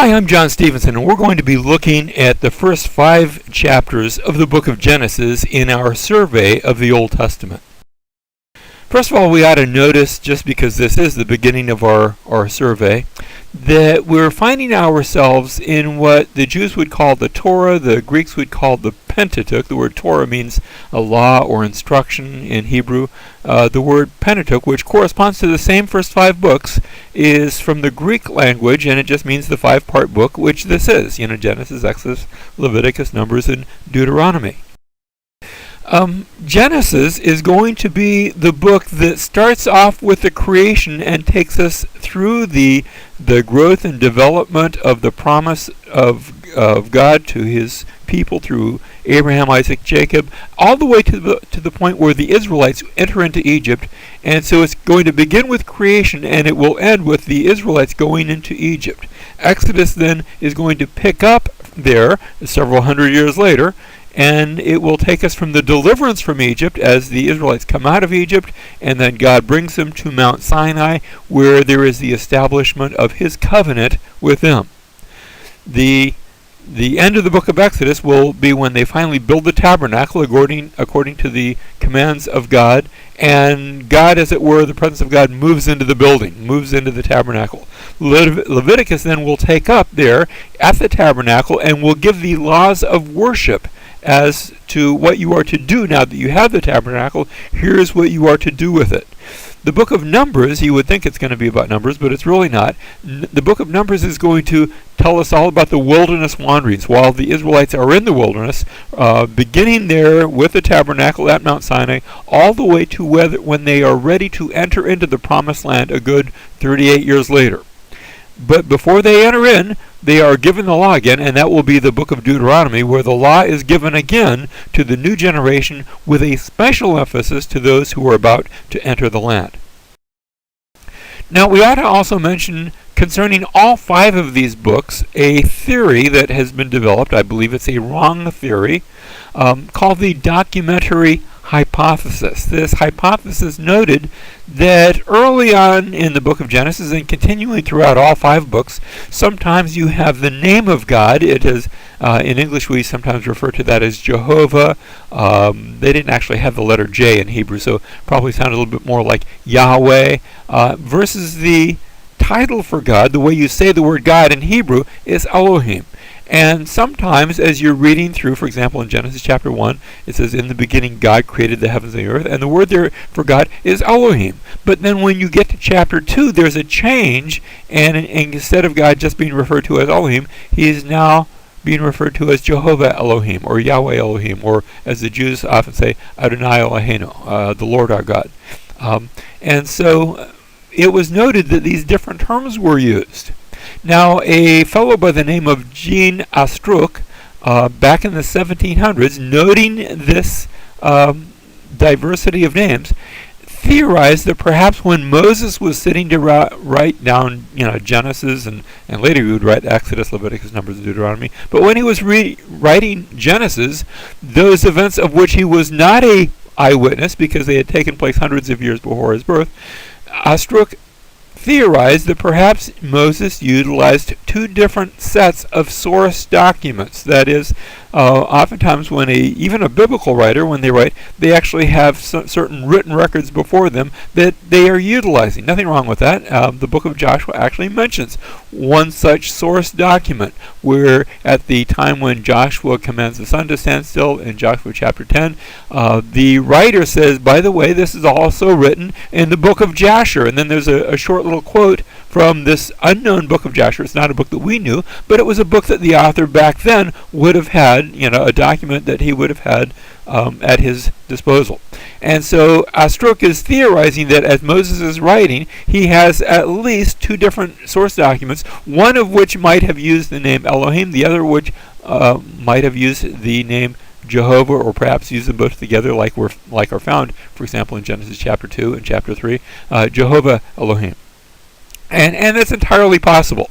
Hi, I'm John Stevenson, and we're going to be looking at the first 5 chapters of the book of Genesis in our survey of the Old Testament. First of all, we ought to notice, just because this is the beginning of our survey, that we're finding ourselves in what the Jews would call the Torah, the Greeks would call the Pentateuch. The word Torah means a law or instruction in Hebrew. The word Pentateuch, which corresponds to the same first 5 books, is from the Greek language, and it just means the 5-part book, which this is. Genesis, Exodus, Leviticus, Numbers, and Deuteronomy. Genesis is going to be the book that starts off with the creation and takes us through the growth and development of the promise of God to his people through Abraham, Isaac, Jacob, all the way to the point where the Israelites enter into Egypt. And so it's going to begin with creation, and it will end with the Israelites going into Egypt. Exodus then is going to pick up there several hundred years later, and it will take us from the deliverance from Egypt as the Israelites come out of Egypt, and then God brings them to Mount Sinai, where there is the establishment of his covenant with them. The end of the book of Exodus will be when they finally build the tabernacle according to the commands of God, and God, as it were, the presence of God moves into the building, moves into the tabernacle. Leviticus then will take up there at the tabernacle and will give the laws of worship as to what you are to do now that you have the tabernacle. Here's what you are to do with it. The book of Numbers, you would think it's going to be about Numbers, but it's really not. The book of Numbers is going to tell us all about the wilderness wanderings while the Israelites are in the wilderness, beginning there with the tabernacle at Mount Sinai, all the way to when they are ready to enter into the promised land a good 38 years later. But before they enter in, they are given the law again, and that will be the book of Deuteronomy, where the law is given again to the new generation with a special emphasis to those who are about to enter the land. Now, we ought to also mention, concerning all 5 of these books, a theory that has been developed. I believe it's a wrong theory, called the documentary hypothesis. This hypothesis noted that early on in the book of Genesis and continuing throughout all 5 books, sometimes you have the name of God. It is, in English we sometimes refer to that as Jehovah. They didn't actually have the letter J in Hebrew, so probably sounded a little bit more like Yahweh, versus the title for God. The way you say the word God in Hebrew is Elohim. And sometimes as you're reading through, for example, in Genesis chapter 1, it says, "In the beginning God created the heavens and the earth," and the word there for God is Elohim. But then when you get to chapter 2, there's a change, and instead of God just being referred to as Elohim, he is now being referred to as Jehovah Elohim, or Yahweh Elohim, or as the Jews often say, Adonai Eloheinu, the Lord our God. And so it was noted that these different terms were used. Now, a fellow by the name of Jean Astruc, back in the 1700s, noting this diversity of names, theorized that perhaps when Moses was sitting to write down, Genesis, and later he would write Exodus, Leviticus, Numbers, and Deuteronomy, but when he was writing Genesis, those events of which he was not a eyewitness because they had taken place hundreds of years before his birth, Astruc theorized that perhaps Moses utilized 2 different sets of source documents. That is, oftentimes when even a biblical writer, when they write, they actually have certain written records before them that they are utilizing. Nothing wrong with that. The book of Joshua actually mentions one such source document, where at the time when Joshua commands the sun to stand still in Joshua chapter 10, the writer says, by the way, this is also written in the book of Jasher. And then there's a short little quote from this unknown book of Jasher. It's not a book that we knew, but it was a book that the author back then would have had, a document that he would have had at his disposal. And so Astruc is theorizing that as Moses is writing, he has at least 2 different source documents, one of which might have used the name Elohim, the other which might have used the name Jehovah, or perhaps use them both together like are found, for example, in Genesis chapter 2 and chapter 3, Jehovah Elohim. And that's entirely possible.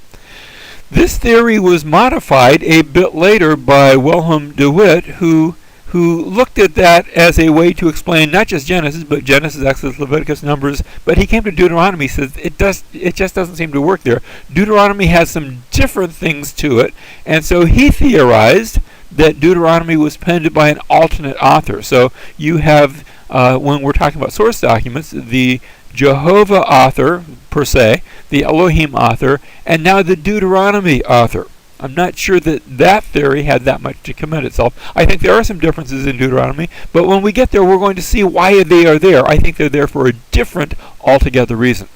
This theory was modified a bit later by Wilhelm de Witt, who who looked at that as a way to explain not just Genesis, but Genesis, Exodus, Leviticus, Numbers. But he came to Deuteronomy, says it just doesn't seem to work there. Deuteronomy has some different things to it, and so he theorized that Deuteronomy was penned by an alternate author. So you have, when we're talking about source documents, the Jehovah author, per se, the Elohim author, and now the Deuteronomy author. I'm not sure that that theory had that much to commend itself. I think there are some differences in Deuteronomy, but when we get there, we're going to see why they are there. I think they're there for a different, altogether reason.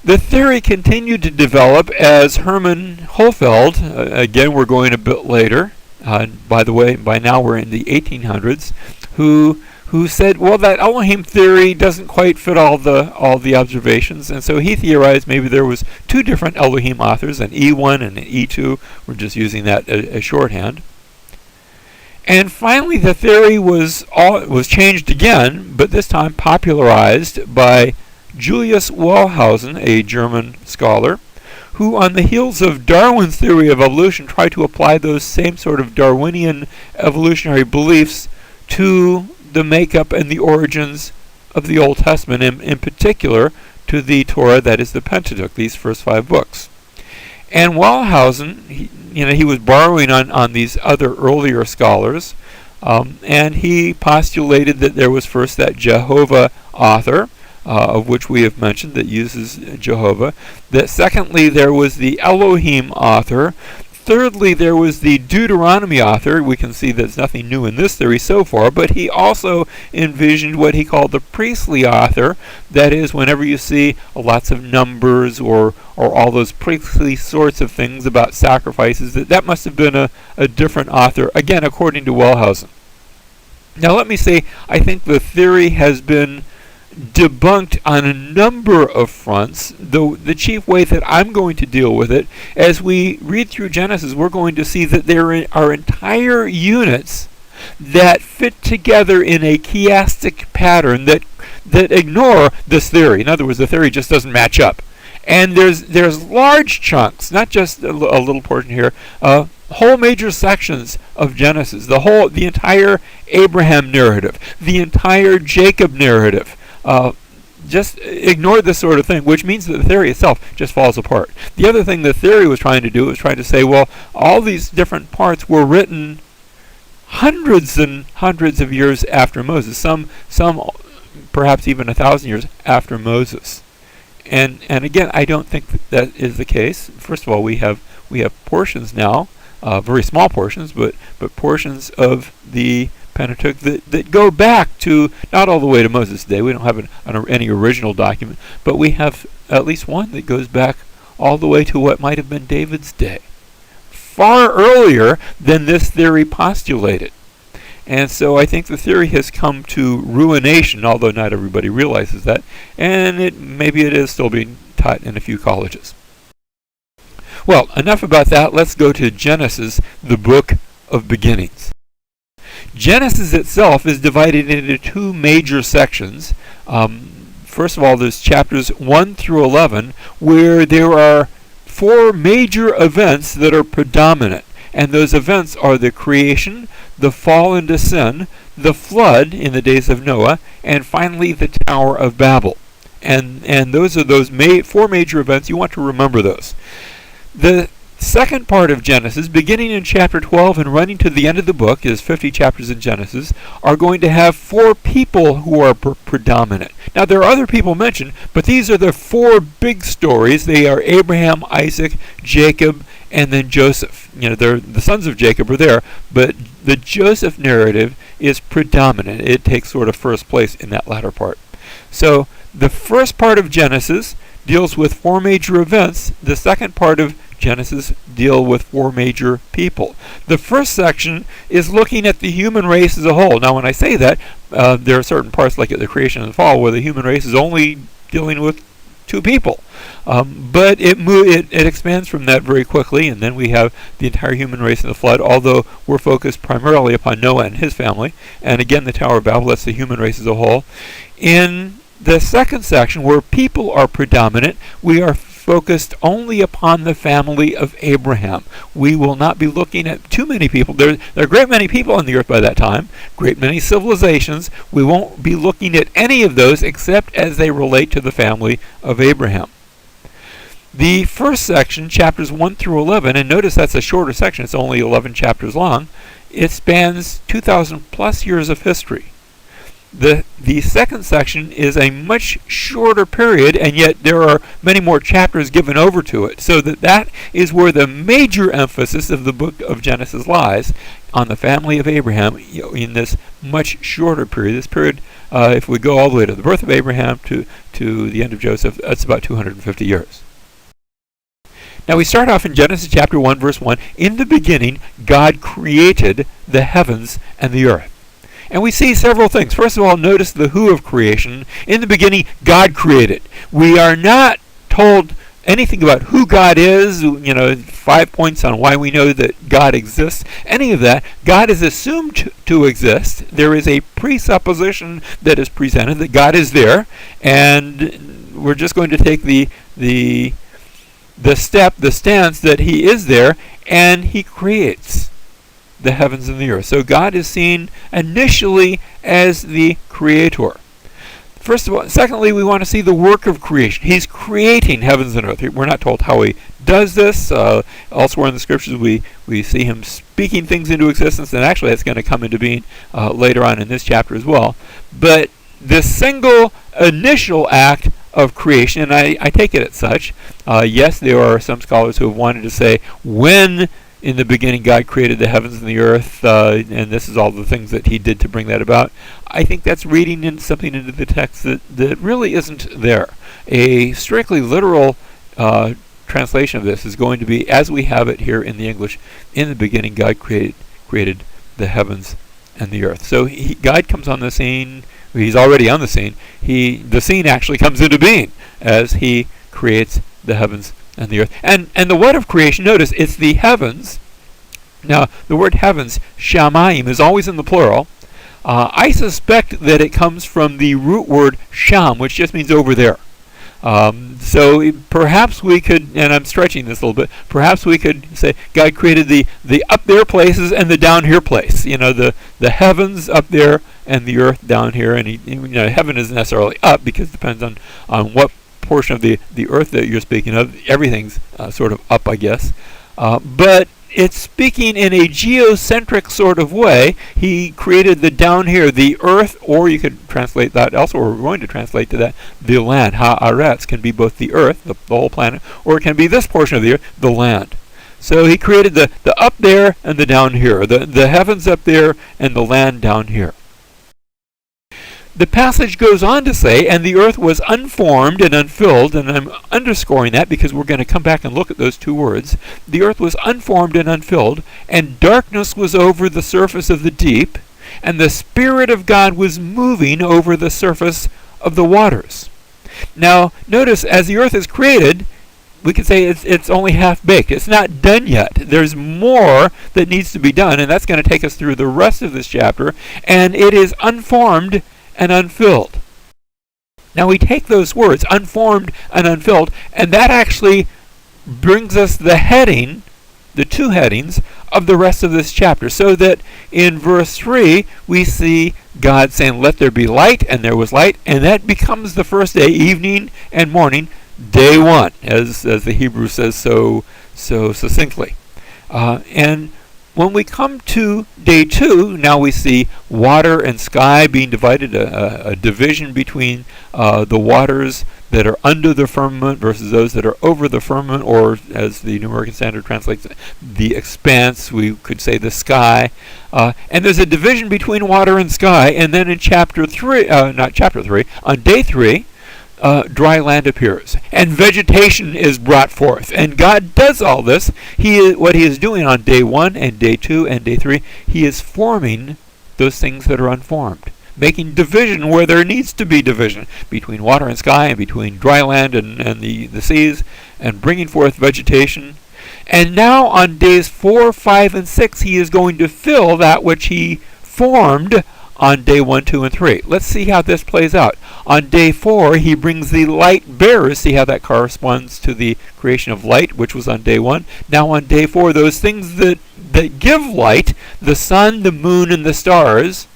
The theory continued to develop as Hermann Hohlfeld, again we're going a bit later, by the way, by now we're in the 1800s, who said, well, that Elohim theory doesn't quite fit all the observations, and so he theorized maybe there was two different Elohim authors, an E1 and an E2. We're just using that as shorthand. And finally, the theory was changed again, but this time popularized by Julius Wellhausen, a German scholar, who on the heels of Darwin's theory of evolution tried to apply those same sort of Darwinian evolutionary beliefs to the makeup and the origins of the Old Testament, in particular to the Torah, that is the Pentateuch, these first 5 books. And Wellhausen, he was borrowing on these other earlier scholars, and he postulated that there was first that Jehovah author, of which we have mentioned, that uses Jehovah. That secondly, there was the Elohim author. Thirdly, there was the Deuteronomy author. We can see there's nothing new in this theory so far, but he also envisioned what he called the priestly author. That is, whenever you see lots of numbers or all those priestly sorts of things about sacrifices, that must have been a different author, again, according to Wellhausen. Now, let me say, I think the theory has been debunked on a number of fronts, though the chief way that I'm going to deal with it, as we read through Genesis, we're going to see that there are entire units that fit together in a chiastic pattern that ignore this theory. In other words, the theory just doesn't match up. And there's large chunks, not just a little portion here, whole major sections of Genesis, the entire Abraham narrative, the entire Jacob narrative. Just ignore this sort of thing, which means that the theory itself just falls apart. The other thing the theory was trying to do was trying to say, well, all these different parts were written hundreds and hundreds of years after Moses, some perhaps even 1,000 years after Moses. And again, I don't think that is the case. First of all, we have portions now, very small portions, but portions of the Pentateuch that go back to not all the way to Moses' day. We don't have any original document, but we have at least one that goes back all the way to what might have been David's day, far earlier than this theory postulated. And so I think the theory has come to ruination, although not everybody realizes that, and maybe it is still being taught in a few colleges. Well, enough about that. Let's go to Genesis, the book of beginnings. Genesis itself is divided into 2 major sections. First of all, there's chapters 1 through 11, where there are 4 major events that are predominant. And those events are the creation, the fall into sin, the flood in the days of Noah, and finally the Tower of Babel. And those are those 4 major events. You want to remember those. The second part of Genesis, beginning in chapter 12 and running to the end of the book, there's 50 chapters in Genesis, are going to have 4 people who are predominant. Now, there are other people mentioned, but these are the 4 big stories. They are Abraham, Isaac, Jacob, and then Joseph. The sons of Jacob are there, but the Joseph narrative is predominant. It takes sort of first place in that latter part. So, the first part of Genesis deals with 4 major events. The second part of Genesis deal with 4 major people. The first section is looking at the human race as a whole. Now, when I say that, there are certain parts like the creation and the fall where the human race is only dealing with 2 people. But it expands from that very quickly, and then we have the entire human race in the flood, although we're focused primarily upon Noah and his family. And again, the Tower of Babel, that's the human race as a whole. In the second section, where people are predominant, we are focused only upon the family of Abraham. We will not be looking at too many people. There are a great many people on the earth by that time, great many civilizations. We won't be looking at any of those except as they relate to the family of Abraham. The first section, chapters 1 through 11, and notice that's a shorter section, it's only 11 chapters long, it spans 2,000 plus years of history. The second section is a much shorter period, and yet there are many more chapters given over to it, so that is where the major emphasis of the book of Genesis lies, on the family of Abraham, in this much shorter period. This period, if we go all the way to the birth of Abraham to the end of Joseph, that's about 250 years. Now we start off in Genesis chapter 1, verse 1. In the beginning, God created the heavens and the earth. And we see several things. First of all, notice the who of creation. In the beginning, God created. We are not told anything about who God is, 5 points on why we know that God exists, any of that. God is assumed to exist. There is a presupposition that is presented that God is there, and we're just going to take the stance that he is there, and he creates the heavens and the earth. So God is seen initially as the creator. First of all, secondly, we want to see the work of creation. He's creating heavens and earth. We're not told how he does this. Elsewhere in the scriptures, we see him speaking things into existence, and actually that's going to come into being later on in this chapter as well. But this single initial act of creation, and I take it as such. Yes, there are some scholars who have wanted to say when in the beginning God created the heavens and the earth, and this is all the things that he did to bring that about. I think that's reading in something into the text that really isn't there. A strictly literal translation of this is going to be, as we have it here in the English, in the beginning God created the heavens and the earth. So God comes on the scene. He's already on the scene. The scene actually comes into being as he creates the heavens and the earth. And the what of creation, notice, it's the heavens. Now, the word heavens, shamayim, is always in the plural. I suspect that it comes from the root word sham, which just means over there. So perhaps we could, and I'm stretching this a little bit, perhaps we could say God created the up there places and the down here place. The heavens up there and the earth down here. And heaven isn't necessarily up because it depends on what portion of the earth that you're speaking of. Everything's sort of up, I guess. But it's speaking in a geocentric sort of way. He created the down here, the earth, or you could translate that elsewhere. We're going to translate to that the land. Haaretz can be both the earth, the whole planet, or it can be this portion of the earth, the land. So he created the up there and the down here, the heavens up there and the land down here. The passage goes on to say, and the earth was unformed and unfilled, and I'm underscoring that because we're going to come back and look at those two words. The earth was unformed and unfilled, and darkness was over the surface of the deep, and the Spirit of God was moving over the surface of the waters. Now, notice, as the earth is created, we could say it's only half-baked. It's not done yet. There's more that needs to be done, and that's going to take us through the rest of this chapter, and it is unformed and unfilled. Now we take those words, unformed and unfilled, and that actually brings us the heading, the two headings, of the rest of this chapter. So that in verse 3, we see God saying, let there be light, and there was light, and that becomes the first day, evening and morning, day one, as the Hebrew says so succinctly. And when we come to day 2, now we see water and sky being divided, a division between the waters that are under the firmament versus those that are over the firmament, or as the New American Standard translates it, the expanse, we could say the sky. And there's a division between water and sky, and then in on day 3, dry land appears, and vegetation is brought forth. And God does all this. What he is doing on day 1 and day 2 and day 3, he is forming those things that are unformed, making division where there needs to be division between water and sky and between dry land and the seas, and bringing forth vegetation. And now on days 4, 5, and 6, he is going to fill that which he formed on day 1, 2, and 3. Let's see how this plays out. On day 4, he brings the light bearers. See how that corresponds to the creation of light, which was on day 1. Now on day 4, those things that give light, the sun, the moon, and the stars,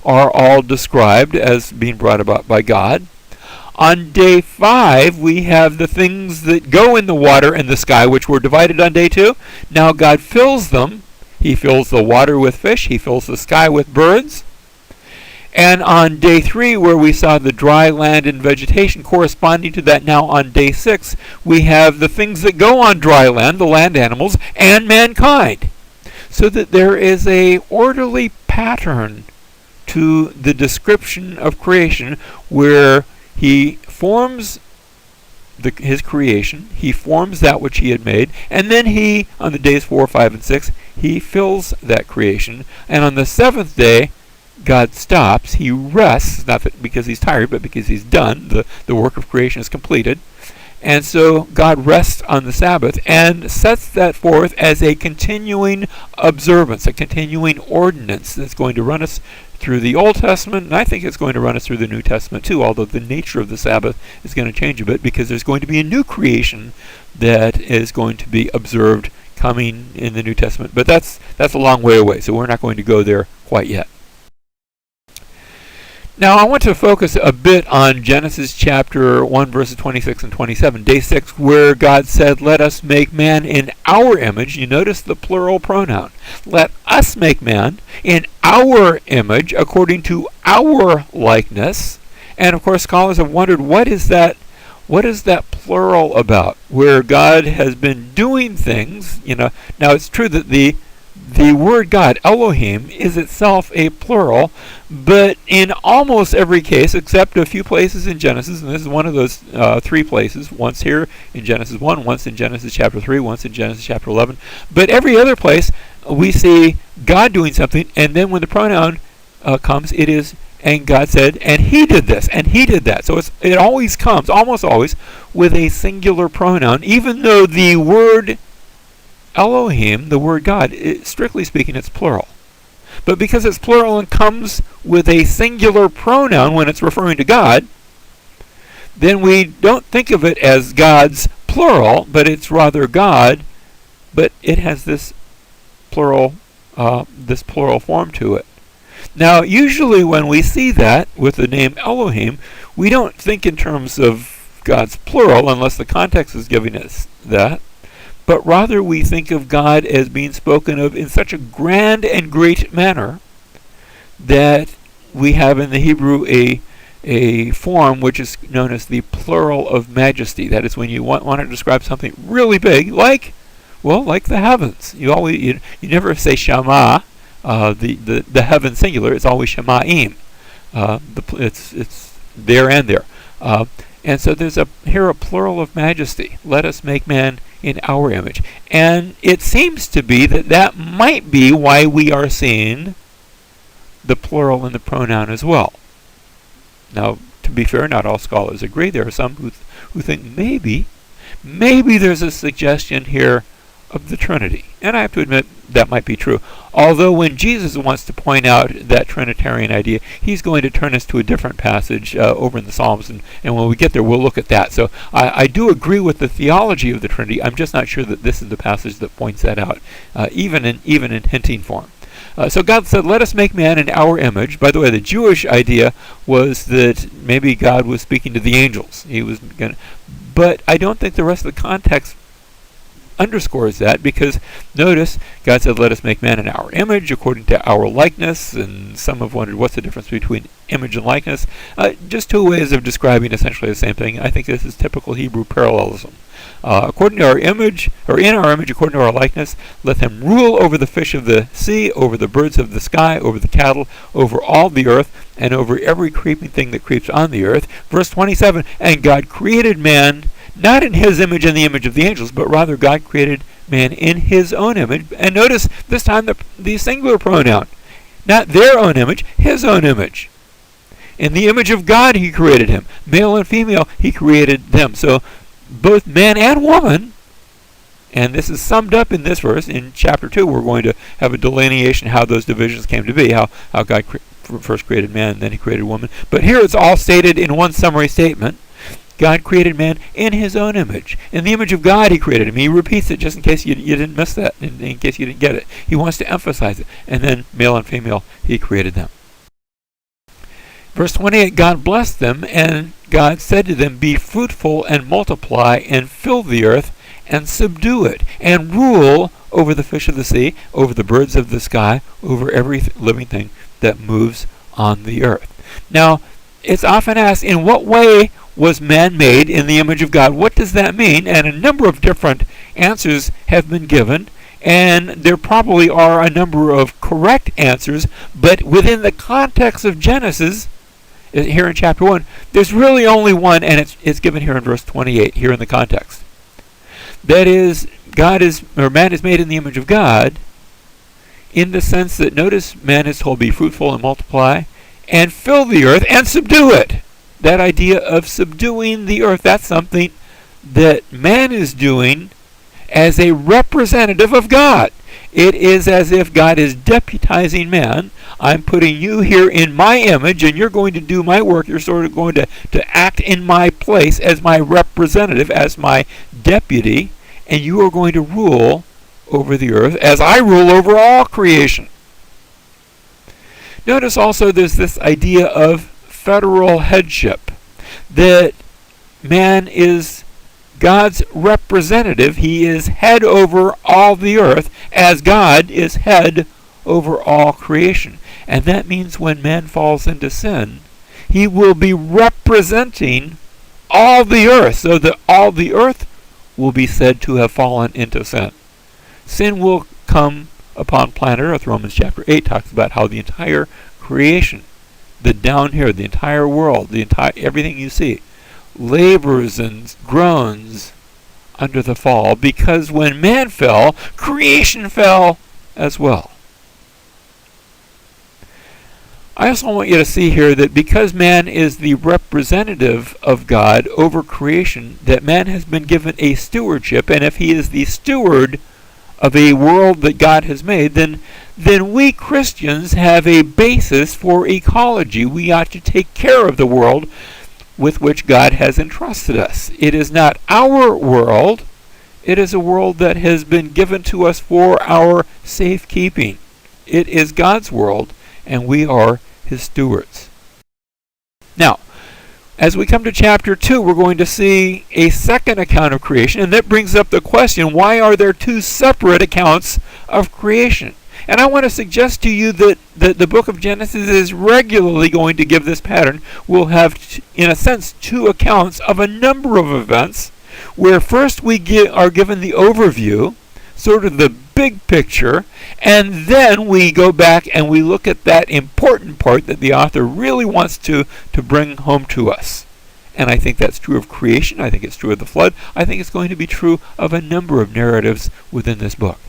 are all described as being brought about by God. On day 5, we have the things that go in the water and the sky, which were divided on day 2. Now God fills them. He fills the water with fish. He fills the sky with birds. And on day 3, where we saw the dry land and vegetation corresponding to that, now on day 6, we have the things that go on dry land, the land animals, and mankind. So that there is a orderly pattern to the description of creation where he forms his creation, he forms that which he had made, and then he, on the days 4, 5, and 6, he fills that creation. And on the 7th day, God stops, he rests, not that because he's tired, but because he's done, the work of creation is completed. And so God rests on the Sabbath and sets that forth as a continuing observance, a continuing ordinance that's going to run us through the Old Testament, and I think it's going to run us through the New Testament too, although the nature of the Sabbath is going to change a bit because there's going to be a new creation that is going to be observed coming in the New Testament. But that's a long way away, so we're not going to go there quite yet. Now I want to focus a bit on Genesis chapter 1 verses 26 and 27, day 6, where God said, "Let us make man in our image." You notice the plural pronoun. Let us make man in our image, according to our likeness. And of course scholars have wondered, what is that plural about? Where God has been doing things, now it's true that the word God, Elohim, is itself a plural, but in almost every case, except a few places in Genesis, and this is one of those 3 places, once here in Genesis 1, once in Genesis chapter 3, once in Genesis chapter 11, but every other place we see God doing something, and then when the pronoun comes, it is, and God said, and he did this, and he did that. So it always comes, almost always, with a singular pronoun, even though the word Elohim, the word God, strictly speaking, it's plural. But because it's plural and comes with a singular pronoun when it's referring to God, then we don't think of it as God's plural, but it's rather God, but it has this plural form to it. Now, usually when we see that with the name Elohim, we don't think in terms of God's plural unless the context is giving us that. But rather we think of God as being spoken of in such a grand and great manner that we have in the Hebrew a form which is known as the plural of majesty. That is when you want to describe something really big, like the heavens. You never say Shema, the heaven singular. It's always Shemaim. It's there and there. And so there's here a plural of majesty. Let us make man in our image. And it seems to be that might be why we are seeing the plural in the pronoun as well. Now, to be fair, not all scholars agree. There are some who think maybe there's a suggestion here of the Trinity. And I have to admit that might be true. Although when Jesus wants to point out that Trinitarian idea, he's going to turn us to a different passage over in the Psalms, and when we get there, we'll look at that. So I do agree with the theology of the Trinity. I'm just not sure that this is the passage that points that out, even in hinting form. So God said, "Let us make man in our image." By the way, the Jewish idea was that maybe God was speaking to the angels. But I don't think the rest of the context underscores that, because notice God said, "Let us make man in our image according to our likeness," and some have wondered what's the difference between image and likeness. Just 2 ways of describing essentially the same thing. I think this is typical Hebrew parallelism. According to our image, or in our image according to our likeness, let them rule over the fish of the sea, over the birds of the sky, over the cattle, over all the earth, and over every creeping thing that creeps on the earth. Verse 27, and God created man not in his image and the image of the angels, but rather God created man in his own image. And notice this time the singular pronoun. Not their own image, his own image. In the image of God he created him. Male and female he created them. So both man and woman, and this is summed up in this verse. In chapter 2 we're going to have a delineation how those divisions came to be, how God first created man, and then he created woman. But here it's all stated in one summary statement. God created man in his own image. In the image of God he created him. He repeats it just in case you didn't miss that, in case you didn't get it. He wants to emphasize it. And then male and female, he created them. Verse 28, God blessed them, and God said to them, be fruitful and multiply and fill the earth and subdue it and rule over the fish of the sea, over the birds of the sky, over every living thing that moves on the earth. Now, it's often asked, in what way was man made in the image of God? What does that mean? And a number of different answers have been given, and there probably are a number of correct answers, but within the context of Genesis, here in chapter 1, there's really only one, and it's given here in verse 28, here in the context. That is, man is made in the image of God, in the sense that, notice, man is told, be fruitful and multiply, and fill the earth and subdue it. That idea of subduing the earth, that's something that man is doing as a representative of God. It is as if God is deputizing man. I'm putting you here in my image, and you're going to do my work. You're sort of going to act in my place as my representative, as my deputy, and you are going to rule over the earth as I rule over all creation. Notice also there's this idea of federal headship, that man is God's representative. He is head over all the earth as God is head over all creation. And that means when man falls into sin, he will be representing all the earth, so that all the earth will be said to have fallen into sin. Sin will come upon planet Earth. Romans chapter 8 talks about how the entire creation, the down here, the entire world, everything you see, labors and groans under the fall, because when man fell, creation fell as well. I also want you to see here that because man is the representative of God over creation, that man has been given a stewardship, and if he is the steward of a world that God has made, then we Christians have a basis for ecology. We ought to take care of the world with which God has entrusted us. It is not our world. It is a world that has been given to us for our safekeeping. It is God's world, and we are his stewards. Now, as we come to chapter 2, we're going to see a second account of creation, and that brings up the question, why are there two separate accounts of creation? And I want to suggest to you that the book of Genesis is regularly going to give this pattern. We'll have, in a sense, two accounts of a number of events, where first we are given the overview, sort of the big picture, and then we go back and we look at that important part that the author really wants to bring home to us. And I think that's true of creation. I think it's true of the flood. I think it's going to be true of a number of narratives within this book.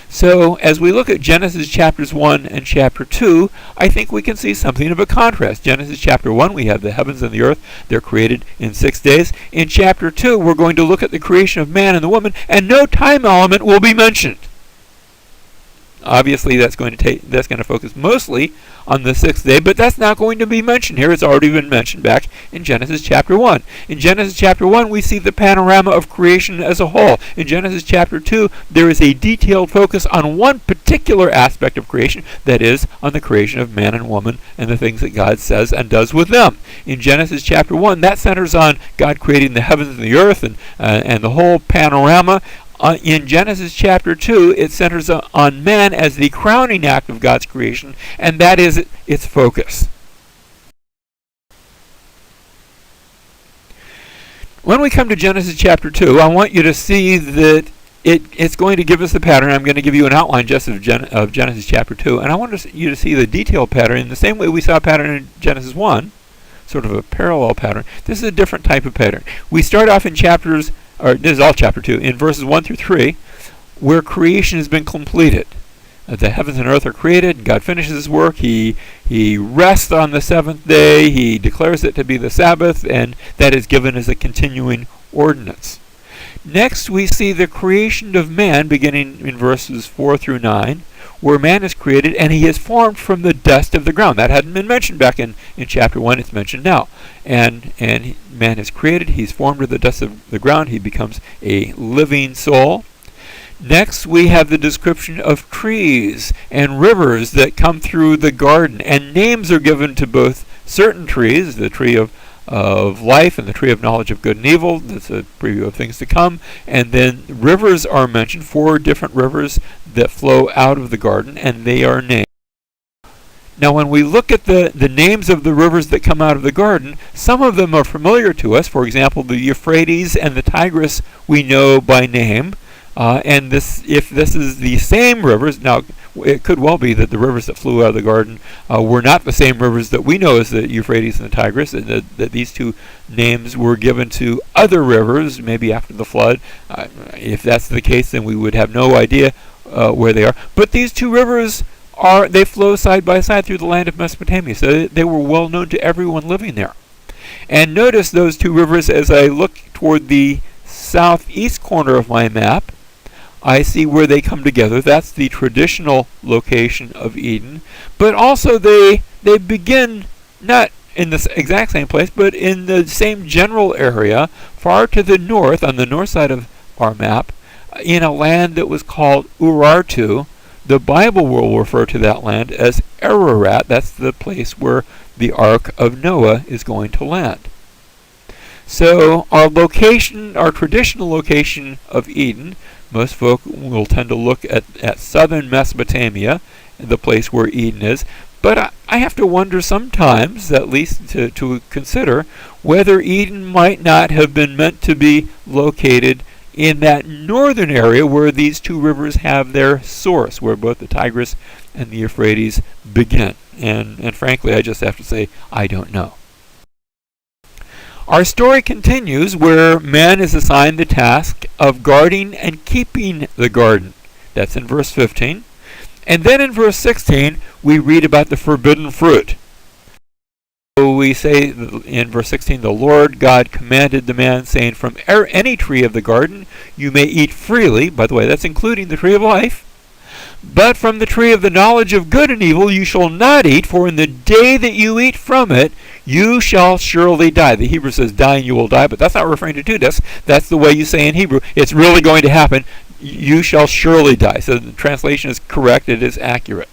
So, as we look at Genesis chapters 1 and chapter 2, I think we can see something of a contrast. Genesis chapter 1, we have the heavens and the earth. They're created in 6 days. In chapter 2, we're going to look at the creation of man and the woman, and no time element will be mentioned. Obviously, that's going to focus mostly on the 6th day, but that's not going to be mentioned here. It's already been mentioned back in Genesis chapter 1. In Genesis chapter 1, we see the panorama of creation as a whole. In Genesis chapter 2, there is a detailed focus on one particular aspect of creation, that is, on the creation of man and woman and the things that God says and does with them. In Genesis chapter 1, that centers on God creating the heavens and the earth and the whole panorama. In Genesis chapter 2, it centers on man as the crowning act of God's creation, and that is its focus. When we come to Genesis chapter 2, I want you to see that it's going to give us the pattern. I'm going to give you an outline just of Genesis chapter 2, and I want you to see the detailed pattern in the same way we saw a pattern in Genesis 1, sort of a parallel pattern. This is a different type of pattern. We start off in this is all chapter 2, in verses 1 through 3, where creation has been completed. The heavens and earth are created. God finishes his work. He rests on the 7th day. He declares it to be the Sabbath, and that is given as a continuing ordinance. Next, we see the creation of man, beginning in verses 4 through 9, where man is created, and he is formed from the dust of the ground. That hadn't been mentioned back in chapter 1. It's mentioned now. And man is created. He's formed of the dust of the ground. He becomes a living soul. Next, we have the description of trees and rivers that come through the garden, and names are given to both certain trees, the tree of life and the tree of knowledge of good and evil. That's a preview of things to come. And then rivers are mentioned, 4 different rivers that flow out of the garden, and they are named. Now, when we look at the names of the rivers that come out of the garden, some of them are familiar to us. For example, the Euphrates and the Tigris we know by name. And if this is the same rivers, now it could well be that the rivers that flew out of the garden were not the same rivers that we know as the Euphrates and the Tigris, and that these 2 names were given to other rivers, maybe after the flood. If that's the case, then we would have no idea where they are. But these 2 rivers they flow side by side through the land of Mesopotamia, so they were well known to everyone living there. And notice those 2 rivers as I look toward the southeast corner of my map. I see where they come together. That's the traditional location of Eden. But also they begin not in the exact same place, but in the same general area, far to the north, on the north side of our map, in a land that was called Urartu. The Bible will refer to that land as Ararat. That's the place where the Ark of Noah is going to land. So our traditional location of Eden, most folk will tend to look at southern Mesopotamia, the place where Eden is. But I have to wonder sometimes, at least to consider, whether Eden might not have been meant to be located in that northern area where these 2 rivers have their source, where both the Tigris and the Euphrates begin. And frankly, I just have to say, I don't know. Our story continues where man is assigned the task of guarding and keeping the garden. That's in verse 15. And then in verse 16, we read about the forbidden fruit. So we say in verse 16, the Lord God commanded the man, saying, from any tree of the garden you may eat freely. By the way, that's including the tree of life. But from the tree of the knowledge of good and evil you shall not eat, for in the day that you eat from it, you shall surely die. The Hebrew says, dying you will die, but that's not referring to 2 deaths. That's the way you say in Hebrew. It's really going to happen. You shall surely die. So the translation is correct. It is accurate.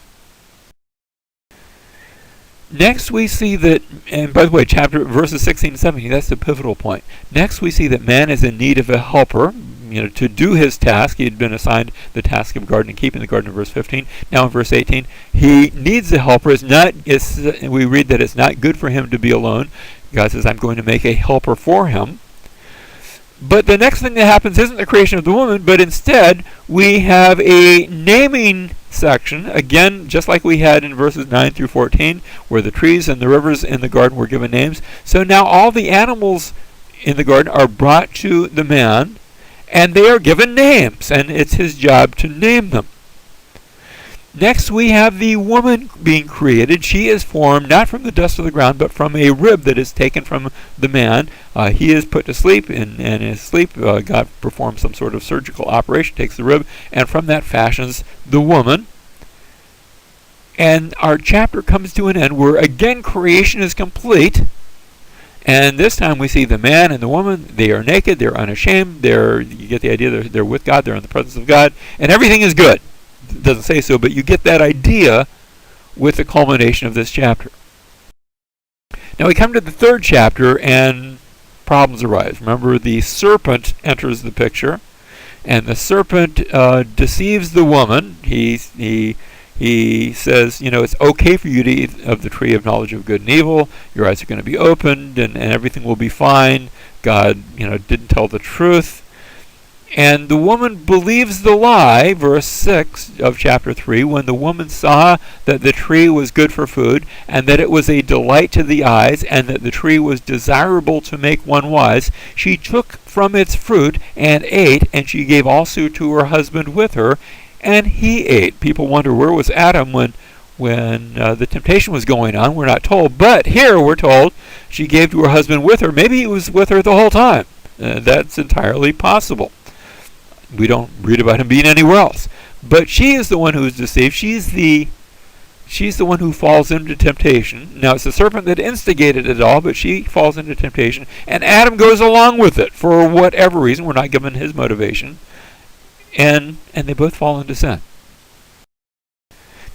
Next we see that, and by the way, verses 16 and 17, that's the pivotal point. Next we see that man is in need of a helper, to do his task. He had been assigned the task of guarding and keeping the garden in verse 15. Now in verse 18, he needs a helper. We read that it's not good for him to be alone. God says, I'm going to make a helper for him. But the next thing that happens isn't the creation of the woman, but instead we have a naming section, again, just like we had in verses 9 through 14, where the trees and the rivers in the garden were given names. So now all the animals in the garden are brought to the man, and they are given names, and it's his job to name them. Next, we have the woman being created. She is formed not from the dust of the ground, but from a rib that is taken from the man. He is put to sleep, and in his sleep, God performs some sort of surgical operation, takes the rib, and from that fashions the woman. And our chapter comes to an end where, again, creation is complete. And this time we see the man and the woman. They are naked. They're unashamed. You get the idea. They're with God. They're in the presence of God. And everything is good. It doesn't say so, but you get that idea with the culmination of this chapter. Now we come to the 3rd chapter, and problems arise. Remember, the serpent enters the picture, and the serpent deceives the woman. He says, it's okay for you to eat of the tree of knowledge of good and evil. Your eyes are going to be opened, and everything will be fine. God, didn't tell the truth. And the woman believes the lie, verse 6 of chapter 3, when the woman saw that the tree was good for food, and that it was a delight to the eyes, and that the tree was desirable to make one wise, she took from its fruit and ate, and she gave also to her husband with her, and he ate. People wonder, where was Adam when the temptation was going on? We're not told, but here we're told she gave to her husband with her. Maybe he was with her the whole time. That's entirely possible. We don't read about him being anywhere else. But she is the one who is deceived. She's the one who falls into temptation. Now, it's the serpent that instigated it all, but she falls into temptation. And Adam goes along with it for whatever reason. We're not given his motivation. And they both fall into sin.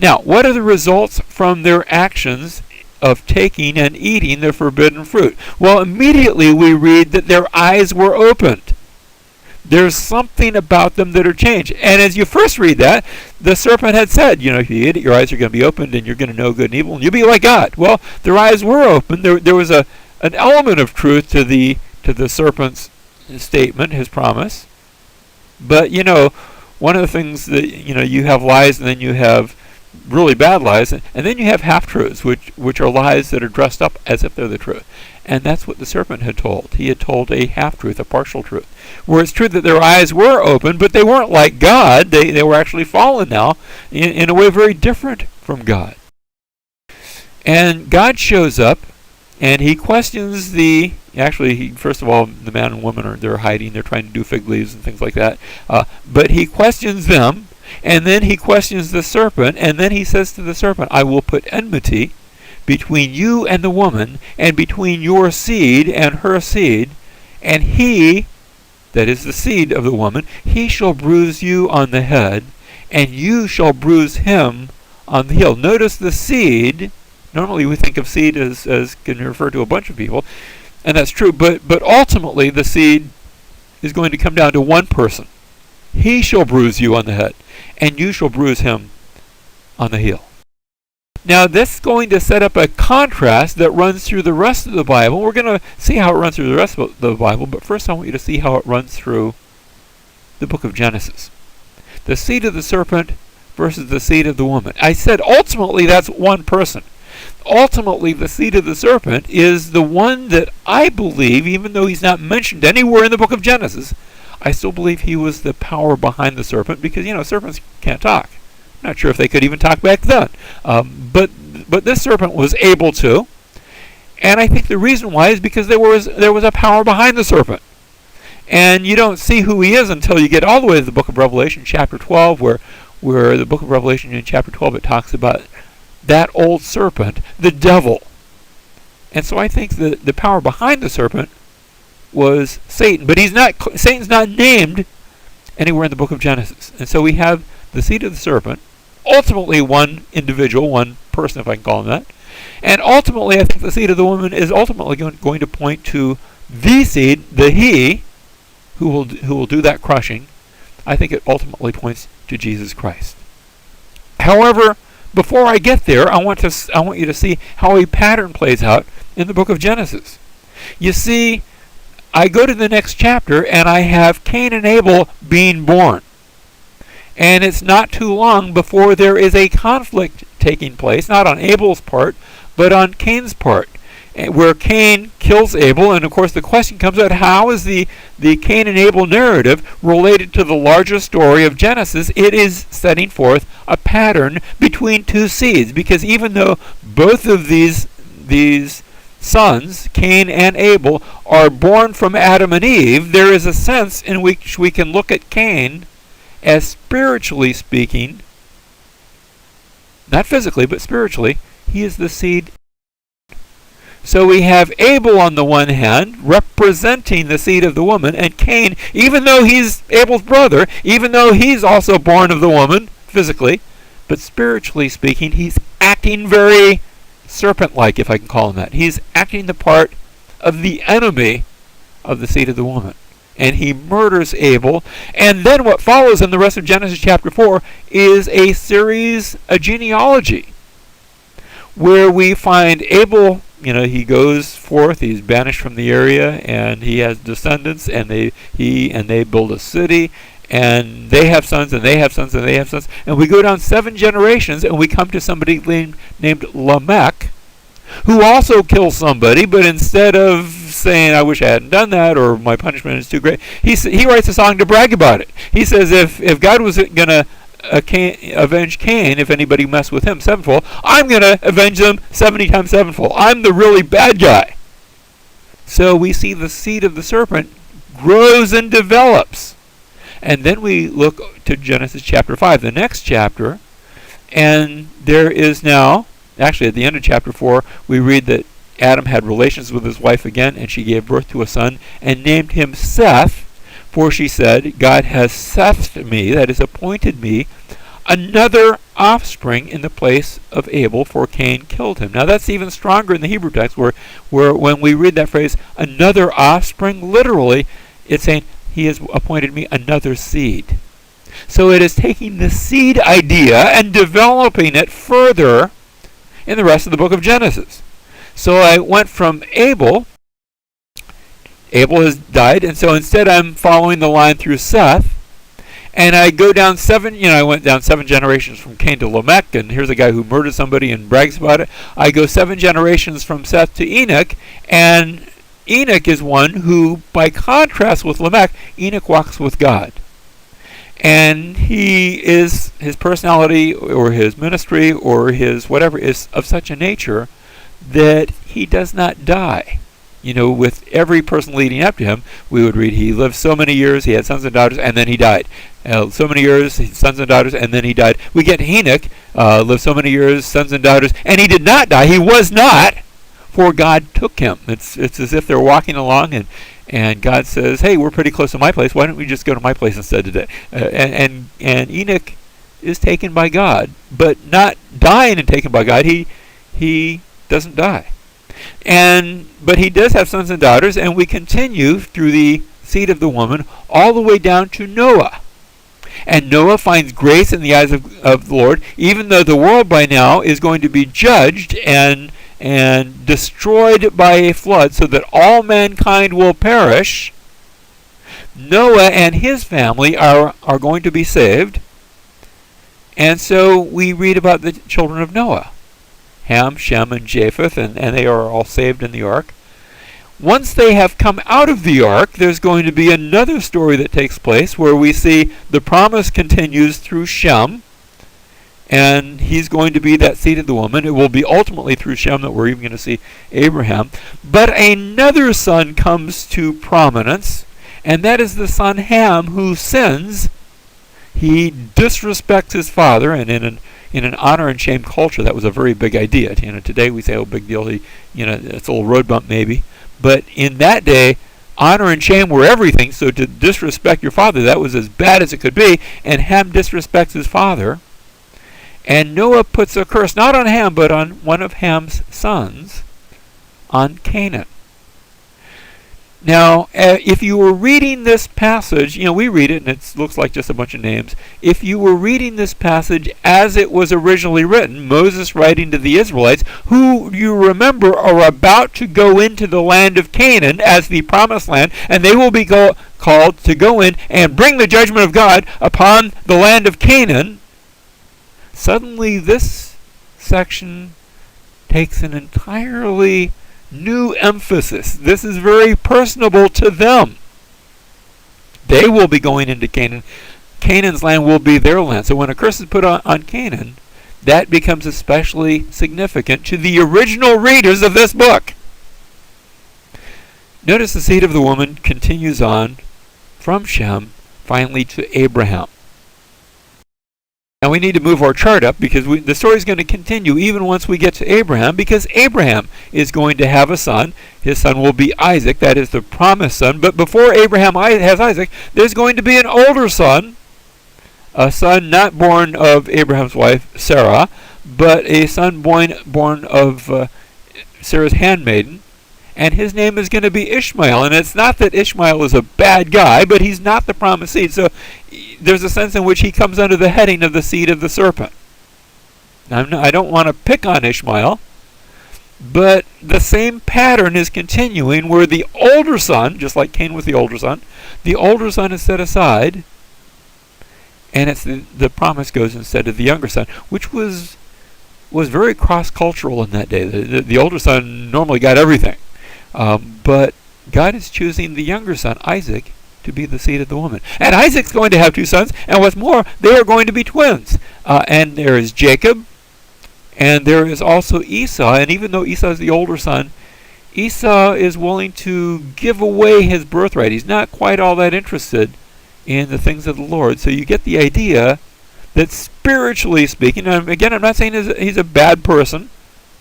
Now, what are the results from their actions of taking and eating the forbidden fruit? Well, immediately we read that their eyes were opened. There's something about them that are changed. And as you first read that, the serpent had said, if you eat it, your eyes are going to be opened and you're going to know good and evil, and you'll be like God. Well, their eyes were opened. There was an element of truth to the serpent's statement, his promise. But, one of the things that, you have lies and then you have really bad lies, and then you have half-truths, which are lies that are dressed up as if they're the truth. And that's what the serpent had told. He had told a half-truth, a partial truth. Where it's true that their eyes were open, but they weren't like God. They were actually fallen now in a way very different from God. And God shows up, and he questions first of all, the man and woman they're hiding. They're trying to do fig leaves and things like that. But he questions them, and then he questions the serpent, and then he says to the serpent, I will put enmity between you and the woman, and between your seed and her seed, and he, that is the seed of the woman, he shall bruise you on the head, and you shall bruise him on the heel. Notice the seed. Normally we think of seed as can refer to a bunch of people, and that's true, but ultimately the seed is going to come down to one person. He shall bruise you on the head, and you shall bruise him on the heel. Now, this is going to set up a contrast that runs through the rest of the Bible. We're going to see how it runs through the rest of the Bible, but first I want you to see how it runs through the book of Genesis. The seed of the serpent versus the seed of the woman. I said ultimately that's one person. Ultimately, the seed of the serpent is the one that I believe, even though he's not mentioned anywhere in the book of Genesis, I still believe he was the power behind the serpent, because, serpents can't talk. Not sure if they could even talk back then. But this serpent was able to. And I think the reason why is because there was a power behind the serpent. And you don't see who he is until you get all the way to the book of Revelation, chapter 12, where the book of Revelation in chapter 12, it talks about that old serpent, the devil. And so I think the power behind the serpent was Satan. But Satan's not named anywhere in the book of Genesis. And so we have the seed of the serpent, ultimately one individual, one person, if I can call him that. And ultimately, I think the seed of the woman is ultimately going to point to the seed, the he, who will do that crushing. I think it ultimately points to Jesus Christ. However, before I get there, I want you to see how a pattern plays out in the book of Genesis. You see, I go to the next chapter and I have Cain and Abel being born. And it's not too long before there is a conflict taking place, not on Abel's part, but on Cain's part, where Cain kills Abel. And of course the question comes out, how is the Cain and Abel narrative related to the larger story of Genesis? It is setting forth a pattern between two seeds, because even though both of these sons, Cain and Abel, are born from Adam and Eve, there is a sense in which we can look at Cain as, spiritually speaking, not physically, but spiritually, he is the seed. So we have Abel on the one hand, representing the seed of the woman, and Cain, even though he's Abel's brother, even though he's also born of the woman, physically, but spiritually speaking, he's acting very serpent-like, if I can call him that. He's acting the part of the enemy of the seed of the woman. And he murders Abel. And then what follows in the rest of Genesis chapter 4 is a genealogy, where we find Abel, he goes forth, he's banished from the area, and he has descendants, and they build a city, and they have sons, and they have sons, and they have sons. And we go down 7 generations, and we come to somebody named Lamech, who also kills somebody, but instead of saying, I wish I hadn't done that, or my punishment is too great, he writes a song to brag about it. He says, if God was going to avenge Cain, if anybody messed with him sevenfold, I'm going to avenge them 70 times sevenfold. I'm the really bad guy. So we see the seed of the serpent grows and develops. And then we look to Genesis chapter 5, the next chapter, and there is now, actually at the end of chapter 4, we read that Adam had relations with his wife again, and she gave birth to a son, and named him Seth, for she said, God has sethed me, that is, appointed me, another offspring in the place of Abel, for Cain killed him. Now that's even stronger in the Hebrew text, where when we read that phrase, another offspring, literally, it's saying, he has appointed me another seed. So it is taking the seed idea and developing it further in the rest of the book of Genesis. So I went from Abel has died, and so instead I'm following the line through Seth, and I go down I went down 7 generations from Cain to Lamech, and here's a guy who murdered somebody and brags about it. I go 7 generations from Seth to Enoch, and Enoch is one who, by contrast with Lamech, Enoch walks with God. And his personality or his ministry or his whatever is of such a nature that he does not die. With every person leading up to him, we would read he lived so many years, he had sons and daughters, and then he died. So many years, sons and daughters, and then he died. We get to Enoch, lived so many years, sons and daughters, and he did not die. He was not, for God took him. It's as if they're walking along, and God says, hey, we're pretty close to my place. Why don't we just go to my place instead today? And Enoch is taken by God, but not dying and taken by God. He doesn't die. But he does have sons and daughters, and we continue through the seed of the woman all the way down to Noah. And Noah finds grace in the eyes of the Lord, even though the world by now is going to be judged and destroyed by a flood so that all mankind will perish. Noah and his family are going to be saved. And so we read about the children of Noah. Ham, Shem, and Japheth, and they are all saved in the ark. Once they have come out of the ark, there's going to be another story that takes place where we see the promise continues through Shem, and he's going to be that seed of the woman. It will be ultimately through Shem that we're even going to see Abraham. But another son comes to prominence, and that is the son Ham, who sins. He disrespects his father, and in an honor and shame culture, that was a very big idea. Today we say, oh, big deal. It's a little road bump maybe. But in that day, honor and shame were everything. So to disrespect your father, that was as bad as it could be. And Ham disrespects his father. And Noah puts a curse, not on Ham, but on one of Ham's sons, on Canaan. Now, if you were reading this passage, we read it and it looks like just a bunch of names. If you were reading this passage as it was originally written, Moses writing to the Israelites, who you remember are about to go into the land of Canaan as the promised land, and they will be called to go in and bring the judgment of God upon the land of Canaan, suddenly this section takes an entirely new emphasis. This is very personable to them. They will be going into Canaan. Canaan's land will be their land. So when a curse is put on Canaan, that becomes especially significant to the original readers of this book. Notice the seed of the woman continues on from Shem, finally to Abraham. Now we need to move our chart up because the story is going to continue even once we get to Abraham, because Abraham is going to have a son. His son will be Isaac, that is the promised son. But before Abraham has Isaac, there's going to be an older son, a son not born of Abraham's wife Sarah, but a son born of Sarah's handmaiden. And his name is going to be Ishmael. And it's not that Ishmael is a bad guy, but he's not the promised seed. So there's a sense in which he comes under the heading of the seed of the serpent. Now, I don't want to pick on Ishmael, but the same pattern is continuing where the older son, just like Cain with the older son is set aside, and it's the promise goes instead of the younger son, which was very cross-cultural in that day. The older son normally got everything. But God is choosing the younger son, Isaac, to be the seed of the woman. And Isaac's going to have 2 sons, and what's more, they are going to be twins. And there is Jacob, and there is also Esau. And even though Esau is the older son, Esau is willing to give away his birthright. He's not quite all that interested in the things of the Lord. So you get the idea that spiritually speaking, and again, I'm not saying he's a bad person,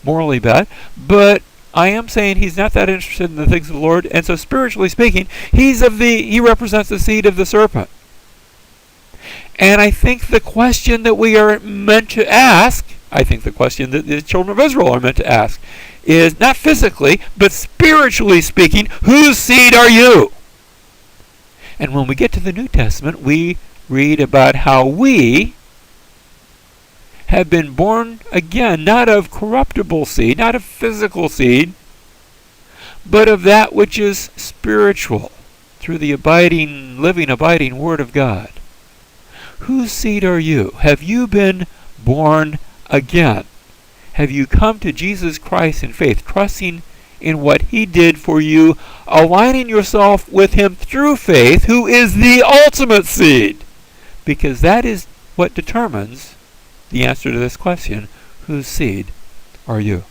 morally bad, but I am saying he's not that interested in the things of the Lord, and so spiritually speaking, he represents the seed of the serpent. And I think the question that we are meant to ask, I think the question that the children of Israel are meant to ask, is not physically, but spiritually speaking, whose seed are you? And when we get to the New Testament, we read about how we have been born again, not of corruptible seed, not of physical seed, but of that which is spiritual, through the living, abiding Word of God. Whose seed are you? Have you been born again? Have you come to Jesus Christ in faith, trusting in what He did for you, aligning yourself with Him through faith, who is the ultimate seed? Because that is what determines the answer to this question: whose seed are you?